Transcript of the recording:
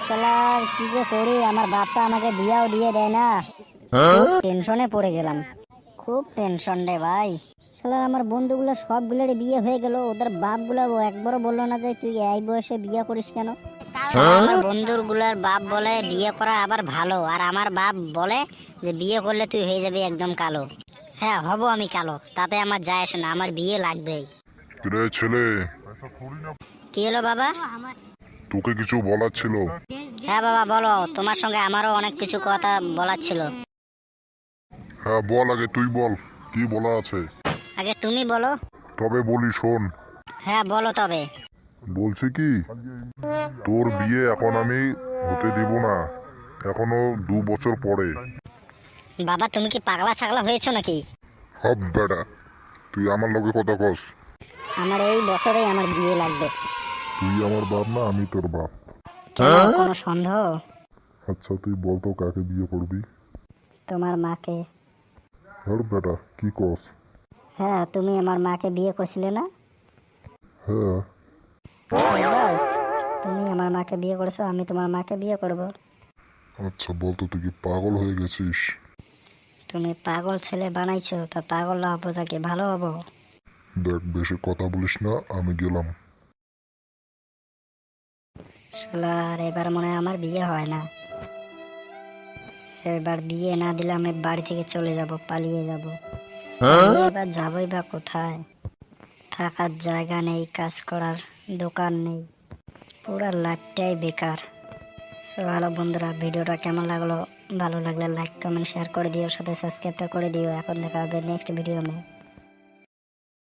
শালার কি যে করি, আমার বাপটা আমাকে বিয়াও দিয়ে দেয় না। টেনশনে পড়ে গেলাম, খুব টেনশন রে ভাই। শালার আমার বন্ধুগুলো সবগুলোরই বিয়ে হয়ে গেল, ওদের বাপগুলো একবারও বললো না যে তুই এই বয়সে বিয়ে করিস কেন। আমার বন্ধুর গুলার বাপ বলে বিয়ে করা আবার ভালো, আর আমার বাপ বলে যে বিয়ে করলে তুই হয়ে যাবি একদম কালো। হ্যাঁ হব আমি কালো, তাতে আমার যায় আসে না, আমার বিয়ে লাগবেই। রে ছেলে, কি হলো বাবা? তোকে কিছু বলার ছিল। হ্যাঁ বাবা বলো, তোমার সঙ্গে আমারও অনেক কিছু কথা বলার ছিল। হ্যাঁ বল, আগে তুই বল, কি বলা আছে। আগে তুমি বলো। তবে বলি শোন। হ্যাঁ বলো তবে। বলছি কি, তোর বিয়ে এখন আমি হতে দিব না, এখনো 2 বছর পরে। বাবা তুমি কি পাগলা ছাগলা হয়েছো নাকি? হব বেটা, তুই আমার লগে কথা কস। আমার এই বছরেই আমার বিয়ে লাগবে। তুই আমার বাপ না, আমি তোর বাপ। কেন, কোনো সন্দেহ? আচ্ছা তুই বল তো কাকে বিয়ে করবি। তোমার মাকে। হর বেটা কি কস। হ্যাঁ তুমি আমার মাকে বিয়ে করছিলে না? হ্যাঁ। বাস, তুমি আমার মাকে বিয়ে করেছো, আমি তোমার মাকে বিয়ে করব। আচ্ছা বল তো, তুই কি পাগল হয়ে গেছিস? তুমি পাগল ছেলে বানাইছো, তা পাগল না হবো তাকে ভালো হবো? দেখ বেশি কথা বলিস না, আমি গেলাম। শালার এবার মনে হয় আমার বিয়ে হয় না। এবার বিয়ে না দিলে আমি বাড়ি থেকে চলে যাব, পালিয়ে যাব। এবার যাবোই বা কোথায়? থাকার জায়গা নেই, কাজ করার দোকান নেই, পুরা লাইফটাই বেকার। সো ভালো বন্ধুরা, ভিডিওটা কেমন লাগলো? ভালো লাগলে লাইক কমেন্ট শেয়ার করে দিও, সাথে সাবস্ক্রাইবটা করে দিও। এখন দেখা হবে নেক্সট ভিডিও মে।